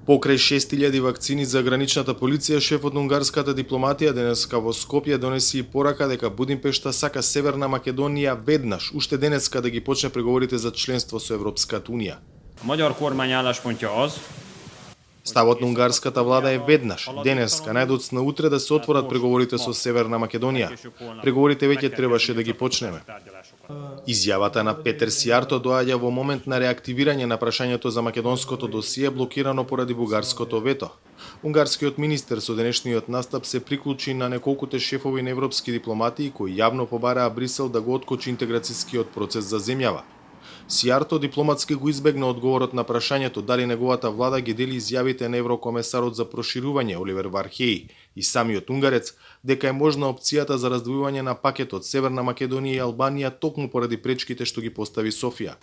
Покрај 6000 вакцини за граничната полиција, шефот на унгарската дипломатија денеска во Скопје донеси и порака дека Будимпешта сака Северна Македонија веднаш, уште денеска да ги почне преговорите за членство со Европската унија. A magyar kormány álláspontja az, Ставот на унгарската влада е веднаш, денеска, најдоцна утре да се отворат преговорите со Северна Македонија. Преговорите веќе требаше да ги почнеме. Изјавата на Петер Сијарто доаѓа во момент на реактивирање на прашањето за македонското досие блокирано поради бугарското вето. Унгарскиот министер со денешниот настап се приклучи на неколкуте шефови на европски дипломатии кои јавно побараа Брисел да го откочи интеграцијскиот процес за земјава. Сијарто дипломатски го избегна одговорот на прашањето дали неговата влада ги дели изјавите на еврокомесарот за проширување Оливер Вархеи и самиот унгарец дека е можна опцијата за раздвојување на пакетот Северна Македонија и Албанија токму поради пречките што ги постави Софија.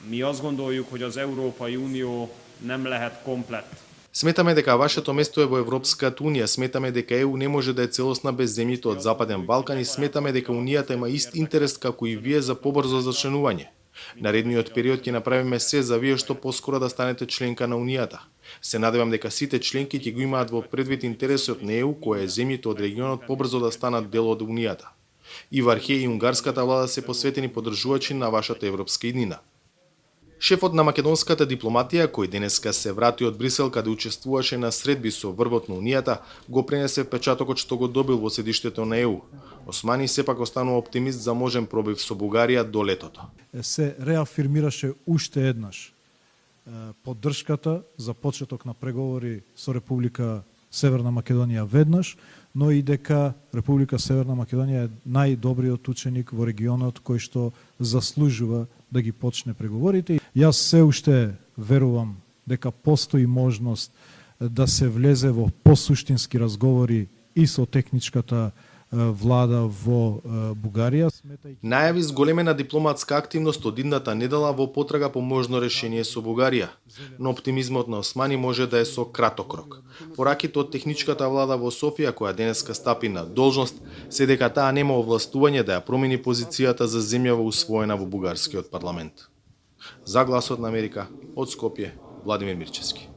mi azt gondoljuk, hogy az Európai Unió nem lehet komplett. Сметаме дека вашето место е во Европската унија, сметаме дека ЕУ не може да е целосна без земјите од Западен Балкан и сметаме дека унијата има ист интерес како и вие за побрзо зачленување. Наредниот период ќе направиме се за вие што поскоро да станете членка на унијата. Се надевам дека сите членки ќе го имаат во предвид интересот на ЕУ, кој е земјите од регионот побрзо да станат дел од унијата. И Вархеј и унгарската влада се посветени поддржувачи на вашата европска иднина. Шефот на македонската дипломатија, кој денеска се врати од Брисел каде учествуваше на средби со врвот на унијата, го пренесе впечатокот што го добил во седиштето на ЕУ. Османи сепак останува оптимист за можен пробив со Бугарија до летото. Се реафирмираше уште еднаш поддршката за почеток на преговори со Република Северна Македонија веднаш, но и дека Република Северна Македонија е најдобриот ученик во регионот кој што заслужува да ги почне преговорите. Јас се уште верувам дека постои можност да се влезе во посуштински разговори и со техничката влада во Бугарија. Најави зголемена дипломатска активност од идната недела во потрага по можно решение со Бугарија, но оптимизмот на Османи може да е со краток рок. Пораките од техничката влада во Софија, која денеска стапи на должност, се дека таа нема овластување да ја промени позицијата за земјава усвоена во бугарскиот парламент. За Гласот на Америка, од Скопје, Владимир Мирчевски.